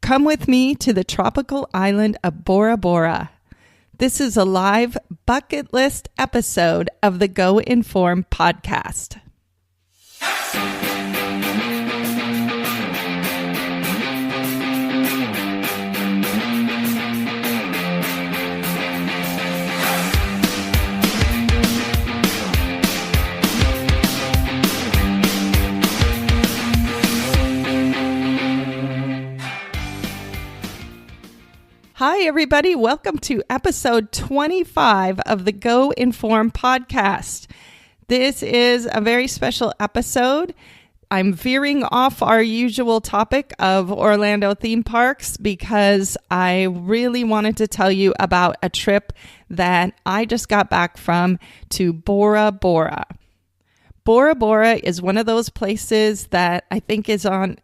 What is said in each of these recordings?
Come with me to the tropical island of Bora Bora. This is a live bucket list episode of the Go Inform podcast. Hi, everybody. Welcome to episode 25 of the Go Inform podcast. This is a very special episode. I'm veering off our usual topic of Orlando theme parks because I really wanted to tell you about a trip that I just got back from to Bora Bora. Bora Bora is one of those places that I think is on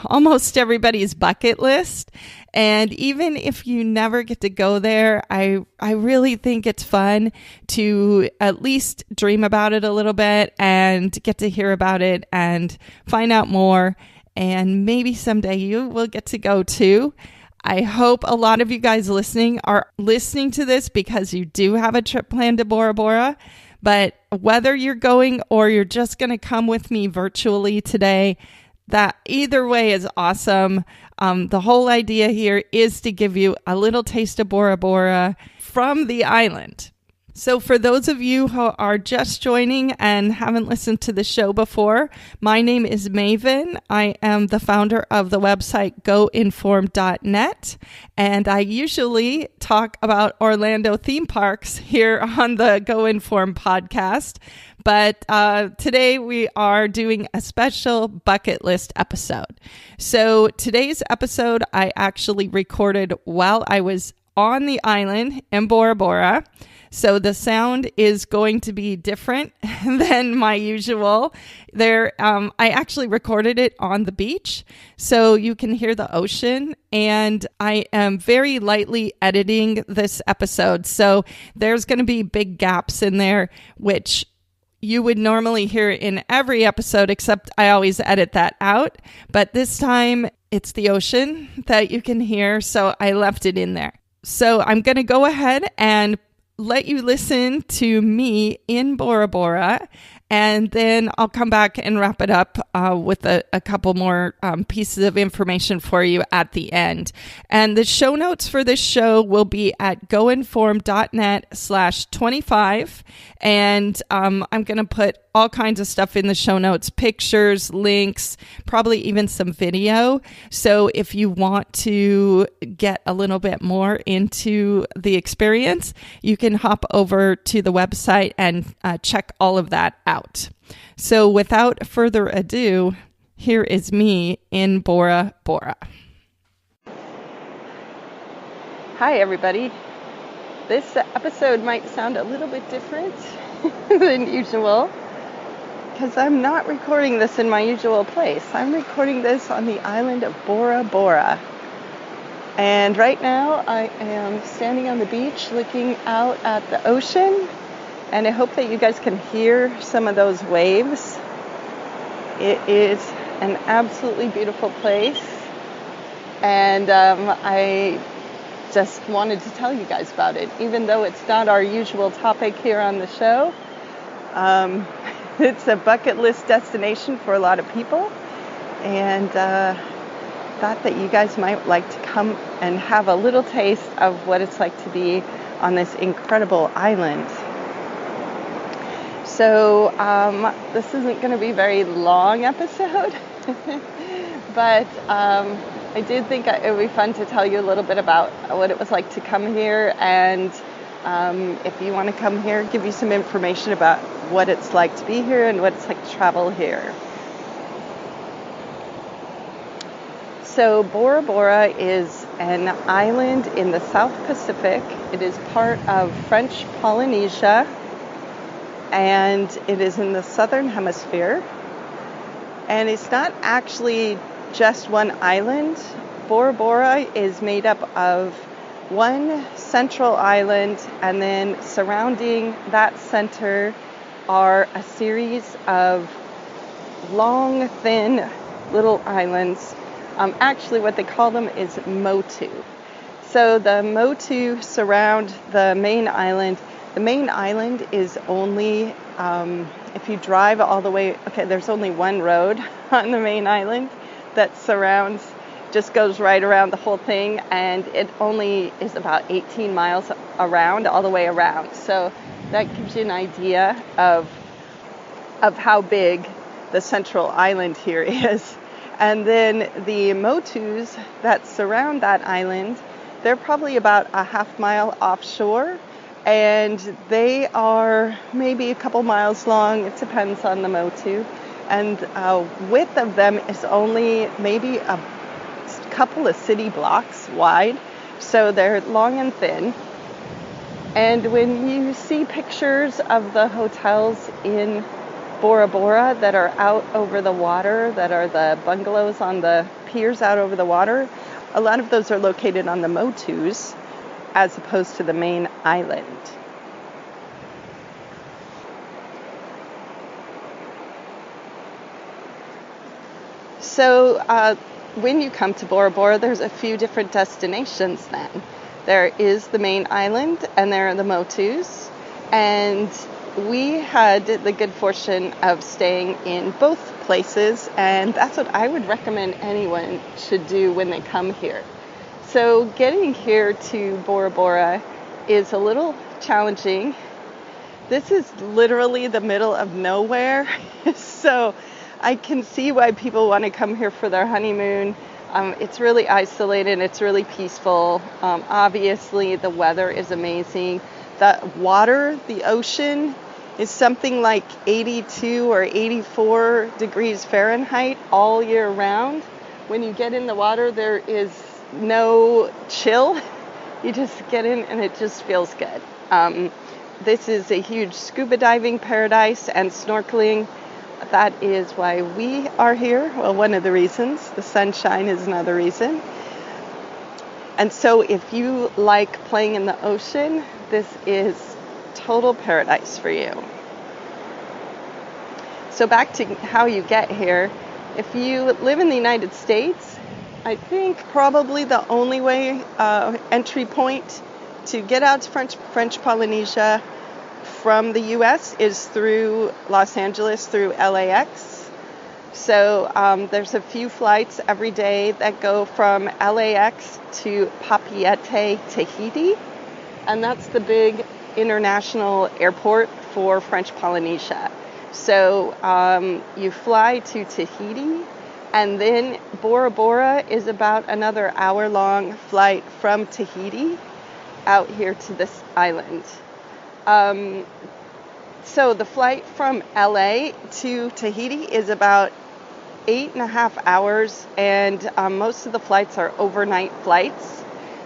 almost everybody's bucket list. And even if you never get to go there, I really think it's fun to at least dream about it a little bit and get to hear about it and find out more. And maybe someday you will get to go too. I hope a lot of you guys listening are listening to this because you do have a trip planned to Bora Bora. But whether you're going or you're just going to come with me virtually today, that either way is awesome. The whole idea here is to give you a little taste of Bora Bora from the island. So for those of you who are just joining and haven't listened to the show before, my name is Maven. I am the founder of the website goinform.net, and I usually talk about Orlando theme parks here on the Go Inform podcast. But today we are doing a special bucket list episode. So today's episode I actually recorded while I was on the island in Bora Bora. So the sound is going to be different than my usual. I actually recorded it on the beach, so you can hear the ocean. And I am very lightly editing this episode, so there's going to be big gaps in there, which you would normally hear in every episode, except I always edit that out. But this time, it's the ocean that you can hear, so I left it in there. So I'm going to go ahead and let you listen to me in Bora Bora, and then I'll come back and wrap it up with a couple more pieces of information for you at the end. And the show notes for this show will be at goinform.net/25. And I'm going to put all kinds of stuff in the show notes, pictures, links, probably even some video. So if you want to get a little bit more into the experience, you can hop over to the website and check all of that out. So without further ado, here is me in Bora Bora. Hi, everybody. This episode might sound a little bit different than usual because I'm not recording this in my usual place. I'm recording this on the island of Bora Bora. And right now I am standing on the beach looking out at the ocean, and I hope that you guys can hear some of those waves. It is an absolutely beautiful place, and I just wanted to tell you guys about it, even though it's not our usual topic here on the show. It's a bucket list destination for a lot of people, and thought that you guys might like to come and have a little taste of what it's like to be on this incredible island. So this isn't going to be a very long episode, but I did think it would be fun to tell you a little bit about what it was like to come here, and if you want to come here, give you some information about what it's like to be here and what it's like to travel here. So Bora Bora is an island in the South Pacific. It is part of French Polynesia, and it is in the southern hemisphere. And it's not actually just one island. Bora Bora is made up of one central island, and then surrounding that center are a series of long, thin little islands Actually, what they call them is motu. So the motu surround the main island. The main island is only, if you drive all the way, there's only one road on the main island that just goes right around the whole thing, and it only is about 18 miles around, all the way around. So that gives you an idea of how big the central island here is. And then the motus that surround that island, they're probably about a half mile offshore, and they are maybe a couple miles long. It depends on the motu. And width of them is only maybe a couple of city blocks wide, so they're long and thin. And when you see pictures of the hotels in Bora Bora that are out over the water, that are the bungalows on the piers out over the water, a lot of those are located on the motus as opposed to the main island. So when you come to Bora Bora, there's a few different destinations then. There is the main island, and there are the motus. And we had the good fortune of staying in both places, and that's what I would recommend anyone should do when they come here. So getting here to Bora Bora is a little challenging. This is literally the middle of nowhere, so I can see why people want to come here for their honeymoon. It's really isolated, it's really peaceful. Obviously, the weather is amazing. The water, the ocean, is something like 82 or 84 degrees Fahrenheit all year round. When you get in the water, there is no chill. You just get in and it just feels good. This is a huge scuba diving paradise and snorkeling. That is why we are here. Well, one of the reasons. The sunshine is another reason. And so if you like playing in the ocean, this is total paradise for you. So back to how you get here. If you live in the United States, I think probably the only way, entry point to get out to French Polynesia from the U.S. is through Los Angeles, through LAX. So there's a few flights every day that go from LAX to Papeete, Tahiti. And that's the big international airport for French Polynesia. So you fly to Tahiti, and then Bora Bora is about another hour-long flight from Tahiti out here to this island. So the flight from LA to Tahiti is about 8.5 hours, and most of the flights are overnight flights.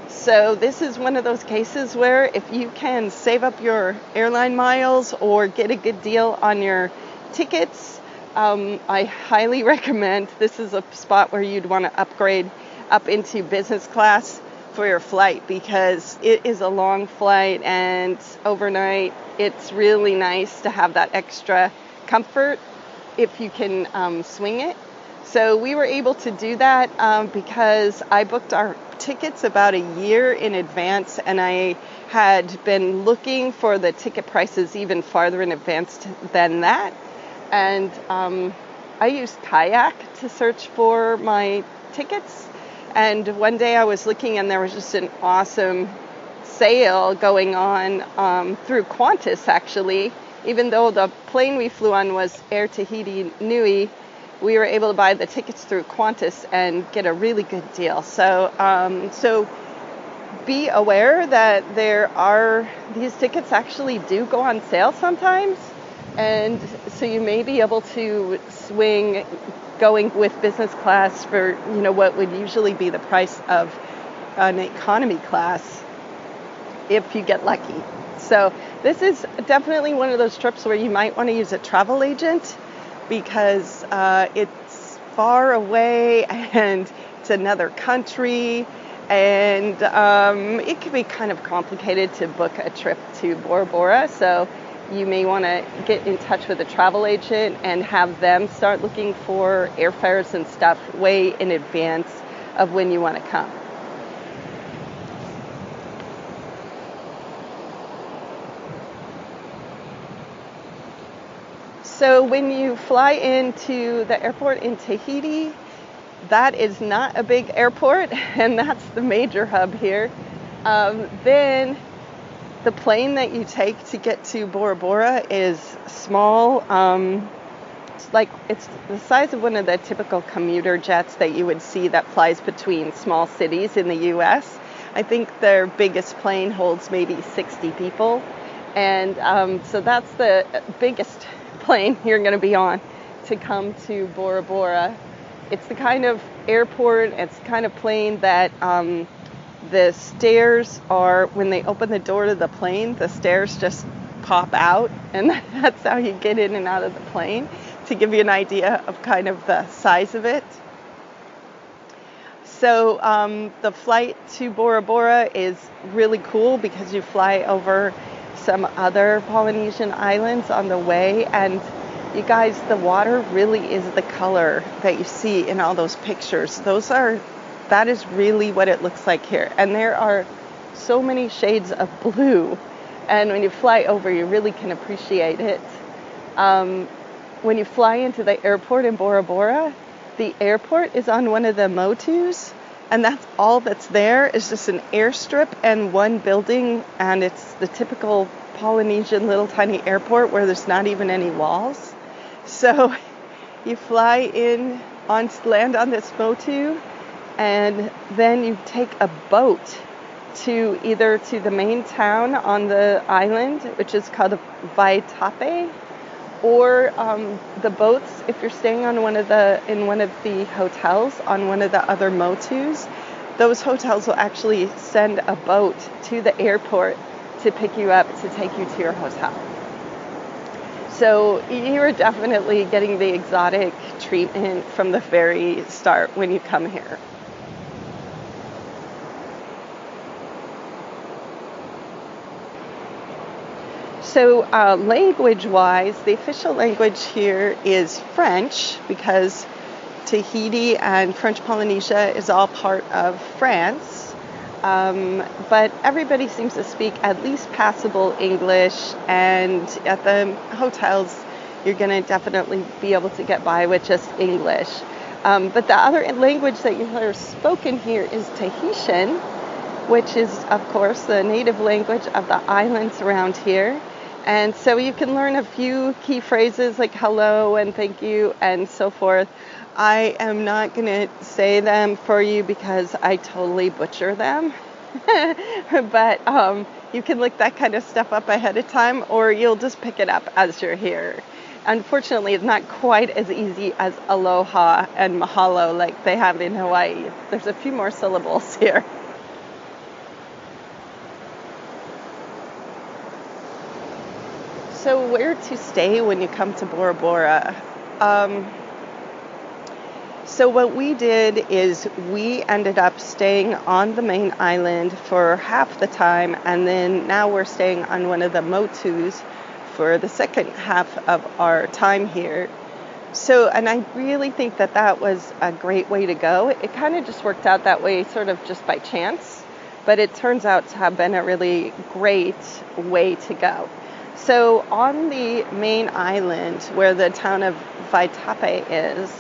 So this is one of those cases where if you can save up your airline miles or get a good deal on your tickets, I highly recommend. This is a spot where you'd want to upgrade up into business class for your flight, because it is a long flight and overnight. It's really nice to have that extra comfort if you can swing it. So we were able to do that because I booked our tickets about a year in advance, and I had been looking for the ticket prices even farther in advance than that. And I used Kayak to search for my tickets. And one day I was looking, and there was just an awesome sale going on through Qantas, actually. Even though the plane we flew on was Air Tahiti Nui, we were able to buy the tickets through Qantas and get a really good deal. So be aware that these tickets actually do go on sale sometimes. And so you may be able to swing going with business class for, what would usually be the price of an economy class if you get lucky. So this is definitely one of those trips where you might want to use a travel agent, because it's far away and it's another country, and it can be kind of complicated to book a trip to Bora Bora. So you may want to get in touch with a travel agent and have them start looking for airfares and stuff way in advance, of when you want to come. So when you fly into the airport in Tahiti, that is not a big airport, and that's the major hub here. Then the plane that you take to get to Bora Bora is small. It's the size of one of the typical commuter jets that you would see that flies between small cities in the U.S. I think their biggest plane holds maybe 60 people, and so that's the biggest plane you're going to be on to come to Bora Bora. It's the kind of airport, it's the kind of plane that the stairs are, when they open the door to the plane, the stairs just pop out, and that's how you get in and out of the plane, to give you an idea of kind of the size of it. So the flight to Bora Bora is really cool because you fly over some other Polynesian islands on the way, and you guys, the water really is the color that you see in all those pictures. That is really what it looks like here, and there are so many shades of blue, and when you fly over you really can appreciate it. When you fly into the airport in Bora Bora, the airport is on one of the motus, and that's all that's there is just an airstrip and one building, and it's the typical Polynesian little tiny airport where there's not even any walls. So you fly in, land on this motu, and then you take a boat to either to the main town on the island, which is called Vaitape, or the boats, if you're staying in one of the hotels on one of the other motus, those hotels will actually send a boat to the airport to pick you up to take you to your hotel. So you're definitely getting the exotic treatment from the very start when you come here. So language-wise, the official language here is French, because Tahiti and French Polynesia is all part of France. But everybody seems to speak at least passable English, and at the hotels you're going to definitely be able to get by with just English. But the other language that you hear spoken here is Tahitian, which is, of course, the native language of the islands around here. And so you can learn a few key phrases like hello and thank you and so forth. I am not going to say them for you because I totally butcher them. But you can look that kind of stuff up ahead of time, or you'll just pick it up as you're here. Unfortunately, it's not quite as easy as aloha and mahalo like they have in Hawaii. There's a few more syllables here. So where to stay when you come to Bora Bora? So what we did is we ended up staying on the main island for half the time, and then now we're staying on one of the motus for the second half of our time here. So, and I really think that that was a great way to go. It kind of just worked out that way sort of just by chance, but it turns out to have been a really great way to go. So on the main island where the town of Vaitape is,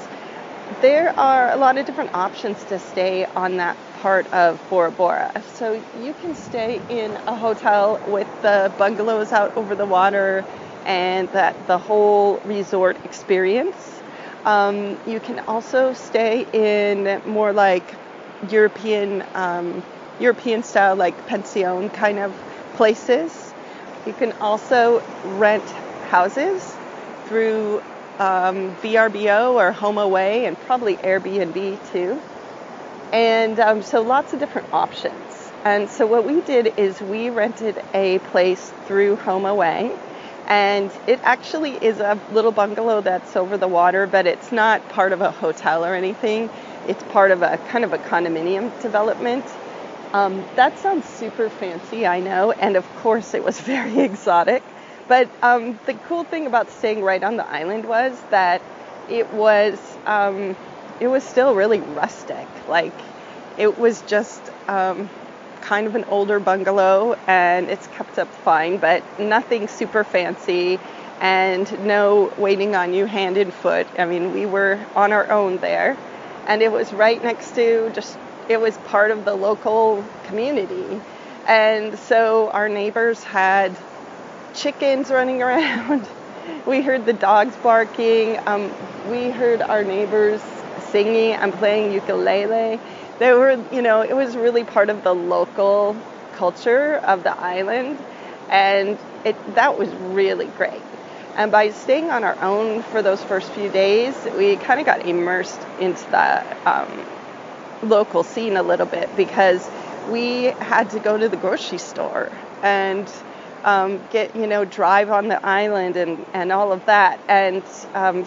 there are a lot of different options to stay on that part of Bora Bora. So you can stay in a hotel with the bungalows out over the water and the whole resort experience. You can also stay in more like European style, like pension kind of places. You can also rent houses through VRBO or HomeAway, and probably Airbnb too. And so lots of different options. And so what we did is we rented a place through HomeAway, and it actually is a little bungalow that's over the water, but it's not part of a hotel or anything. It's part of a kind of a condominium development. That sounds super fancy, I know, and of course it was very exotic. But the cool thing about staying right on the island was that it was still really rustic. Like, It was just kind of an older bungalow, and it's kept up fine, but nothing super fancy, and no waiting on you hand and foot. I mean, we were on our own there, and it was right next to it was part of the local community. And so our neighbors had chickens running around. We heard the dogs barking. We heard our neighbors singing and playing ukulele. There were, it was really part of the local culture of the island, and that was really great. And by staying on our own for those first few days, we kind of got immersed into the local scene a little bit, because we had to go to the grocery store and drive on the island and all of that. And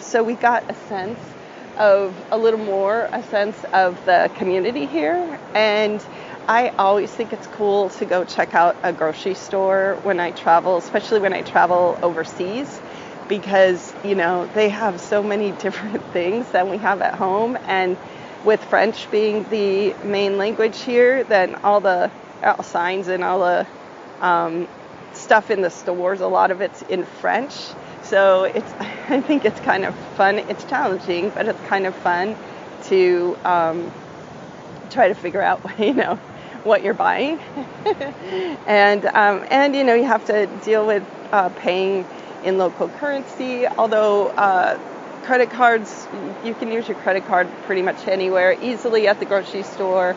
so we got a sense of the community here. And I always think it's cool to go check out a grocery store when I travel, especially when I travel overseas, because, they have so many different things than we have at home. And with French being the main language here, then all the signs and all the stuff in the stores, a lot of it's in French. So I think it's kind of fun. It's challenging, but it's kind of fun to try to figure out, what you're buying. and you have to deal with paying in local currency, although credit cards, you can use your credit card pretty much anywhere easily at the grocery store.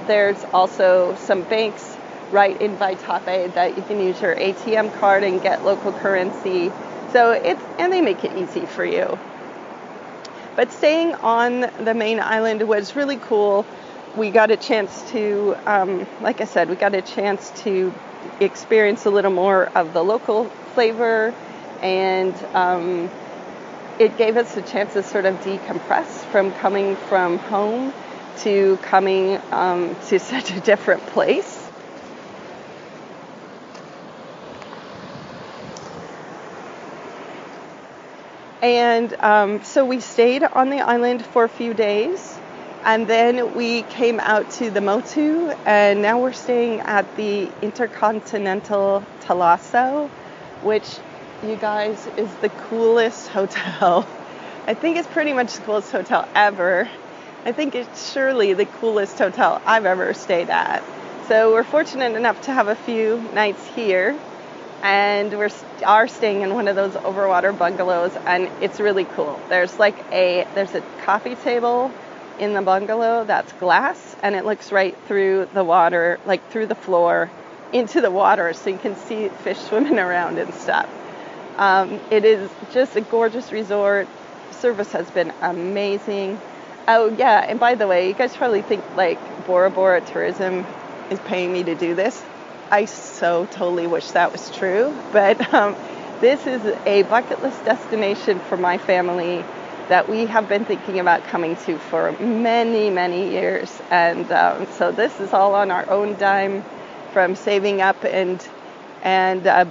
There's also some banks right in Vaitape that you can use your ATM card and get local currency. So and they make it easy for you. But staying on the main island was really cool. We got a chance to, like I said, experience a little more of the local flavor, and it gave us a chance to sort of decompress from coming from home to coming to such a different place. And so we stayed on the island for a few days, and then we came out to the Motu, and now we're staying at the Intercontinental Talasso, which, you guys, is the coolest hotel. I think it's pretty much the coolest hotel ever. I think it's surely the coolest hotel I've ever stayed at. So we're fortunate enough to have a few nights here, and we are staying in one of those overwater bungalows, and it's really cool. There's a coffee table in the bungalow that's glass, and it looks right through the water, like through the floor into the water, so you can see fish swimming around and stuff. It is just a gorgeous resort. Service has been amazing. Oh yeah, and by the way, you guys probably think like Bora Bora Tourism is paying me to do this. I so totally wish that was true, but this is a bucket list destination for my family that we have been thinking about coming to for many, many years. And so this is all on our own dime, from saving up and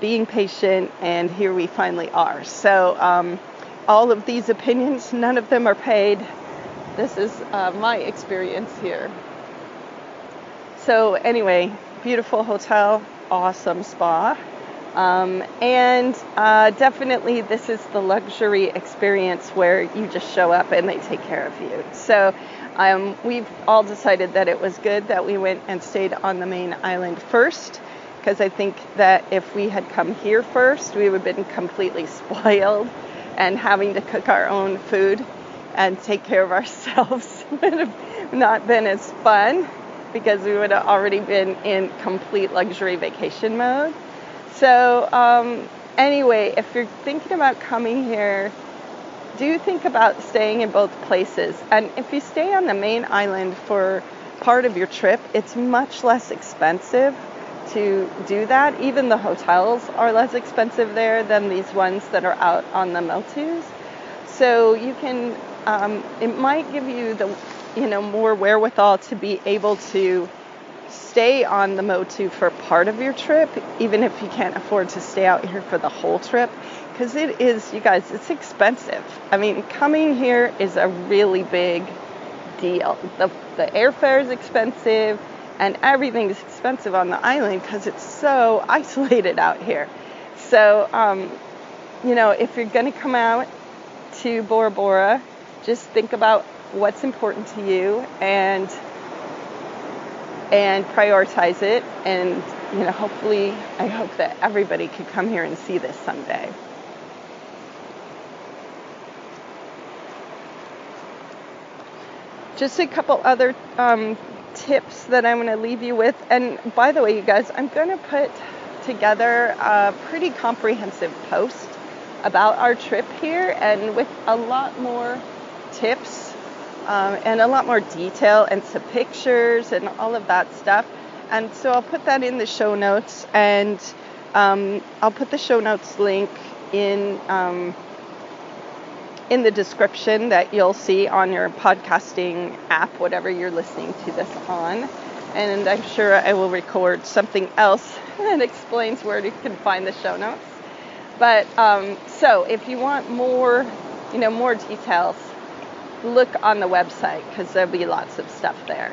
being patient, and here we finally are. So all of these opinions, none of them are paid. This is my experience here. So anyway, beautiful hotel, awesome spa. And definitely this is the luxury experience where you just show up and they take care of you. So we've all decided that it was good that we went and stayed on the main island first, because I think that if we had come here first, we would have been completely spoiled, and having to cook our own food and take care of ourselves would have not been as fun, because we would have already been in complete luxury vacation mode. So anyway, if you're thinking about coming here, do think about staying in both places. And if you stay on the main island for part of your trip, it's much less expensive to do that. Even the hotels are less expensive there than these ones that are out on the Motus. So you can, it might give you the, more wherewithal to be able to stay on the Motu for part of your trip, even if you can't afford to stay out here for the whole trip, because it is, you guys, it's expensive. I mean, coming here is a really big deal. The airfare is expensive, and everything is expensive on the island because it's so isolated out here. So, if you're going to come out to Bora Bora, just think about what's important to you and prioritize it. And, hopefully, I hope that everybody could come here and see this someday. Just a couple other tips that I'm going to leave you with. And by the way, you guys, I'm going to put together a pretty comprehensive post about our trip here, and with a lot more tips and a lot more detail and some pictures and all of that stuff. And so I'll put that in the show notes, and I'll put the show notes link in the description that you'll see on your podcasting app, whatever you're listening to this on. And I'm sure I will record something else that explains where you can find the show notes. But so if you want more, more details, look on the website because there'll be lots of stuff there.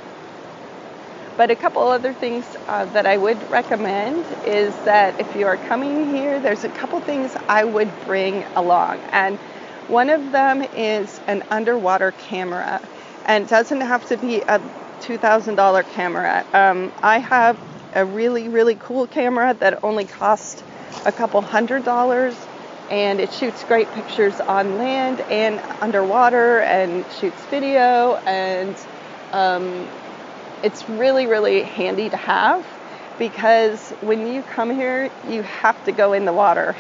But a couple other things that I would recommend is that if you are coming here, there's a couple things I would bring along. And one of them is an underwater camera, and it doesn't have to be a $2,000 camera. I have a really, really cool camera that only cost a couple $100, and it shoots great pictures on land and underwater and shoots video, and it's really, really handy to have because when you come here, you have to go in the water.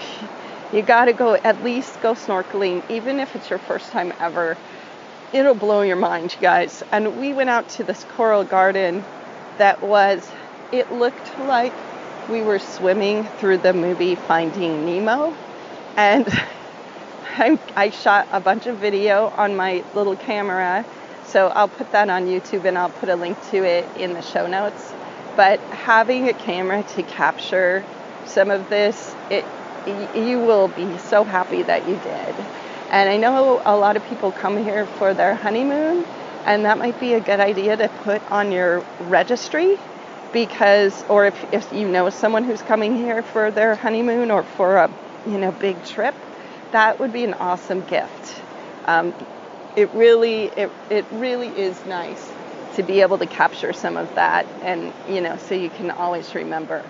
You got to at least go snorkeling, even if it's your first time ever. It'll blow your mind, you guys. And we went out to this coral garden it looked like we were swimming through the movie Finding Nemo. And I shot a bunch of video on my little camera, so I'll put that on YouTube and I'll put a link to it in the show notes. But having a camera to capture some of this, you will be so happy that you did. And I know a lot of people come here for their honeymoon, and that might be a good idea to put on your registry or if you know someone who's coming here for their honeymoon or for a big trip, that would be an awesome gift. It really is nice to be able to capture some of that, and so you can always remember.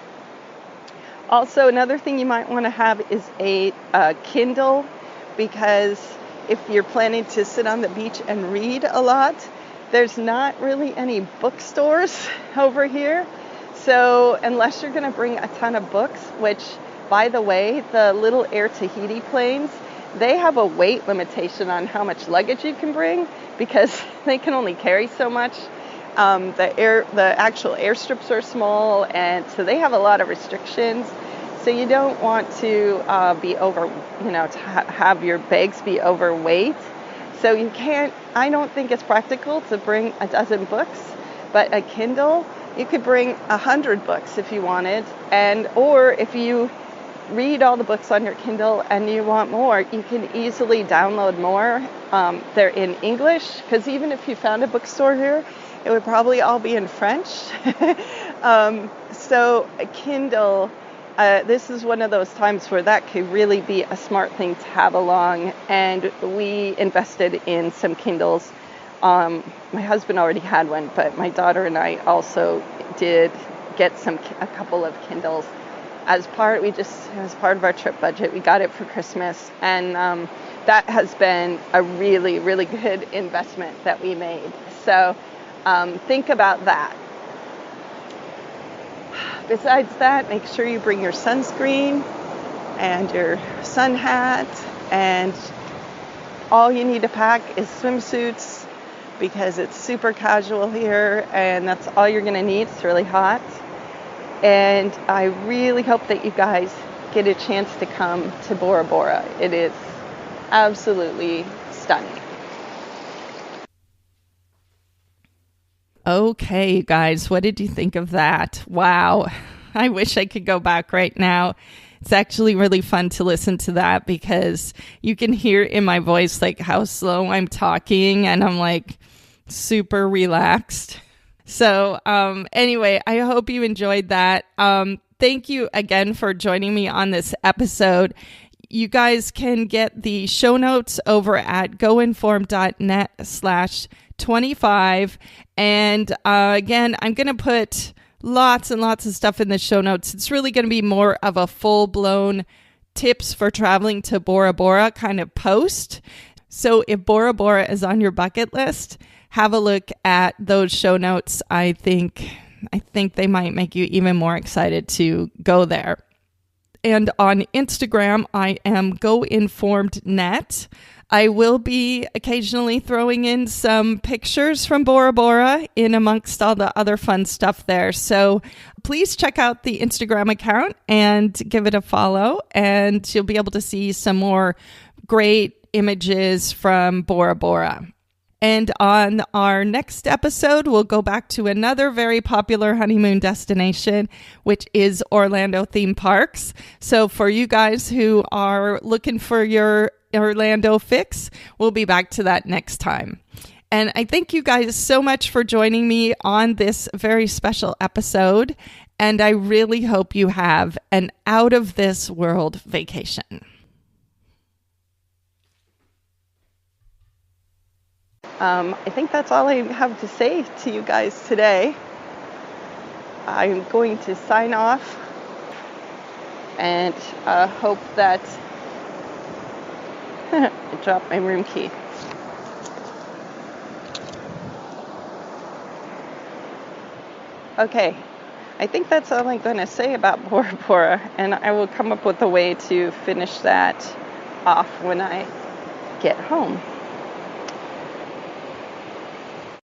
Also, another thing you might want to have is a Kindle, because if you're planning to sit on the beach and read a lot, there's not really any bookstores over here. So unless you're going to bring a ton of books, which, by the way, the little Air Tahiti planes, they have a weight limitation on how much luggage you can bring because they can only carry so much. The actual airstrips are small, and so they have a lot of restrictions. So you don't want to be have your bags be overweight. So I don't think it's practical to bring a dozen books, but a Kindle, you could bring 100 books if you wanted. Or if you read all the books on your Kindle and you want more, you can easily download more. They're in English, because even if you found a bookstore here, it would probably all be in French. So a Kindle, this is one of those times where that could really be a smart thing to have along. And we invested in some Kindles. My husband already had one, but my daughter and I also did get a couple of Kindles as part of our trip budget. We got it for Christmas, and that has been a really, really good investment that we made. So think about that. Besides that, make sure you bring your sunscreen and your sun hat, and all you need to pack is swimsuits because it's super casual here, and that's all you're going to need. It's really hot. And I really hope that you guys get a chance to come to Bora Bora. It is absolutely stunning. Okay, you guys, what did you think of that? Wow. I wish I could go back right now. It's actually really fun to listen to that because you can hear in my voice like how slow I'm talking, and I'm like super relaxed. So anyway, I hope you enjoyed that. Thank you again for joining me on this episode. You guys can get the show notes over at goinform.net/25. And again, I'm going to put lots and lots of stuff in the show notes. It's really going to be more of a full-blown tips for traveling to Bora Bora kind of post. So if Bora Bora is on your bucket list, have a look at those show notes. I think they might make you even more excited to go there. And on Instagram, I am goinformednet. I will be occasionally throwing in some pictures from Bora Bora in amongst all the other fun stuff there. So please check out the Instagram account and give it a follow, and you'll be able to see some more great images from Bora Bora. And on our next episode, we'll go back to another very popular honeymoon destination, which is Orlando theme parks. So for you guys who are looking for your Orlando fix, we'll be back to that next time. And I thank you guys so much for joining me on this very special episode. And I really hope you have an out of this world vacation. I think that's all I have to say to you guys today. I'm going to sign off and hope that I dropped my room key. Okay, I think that's all I'm going to say about Bora Bora, and I will come up with a way to finish that off when I get home.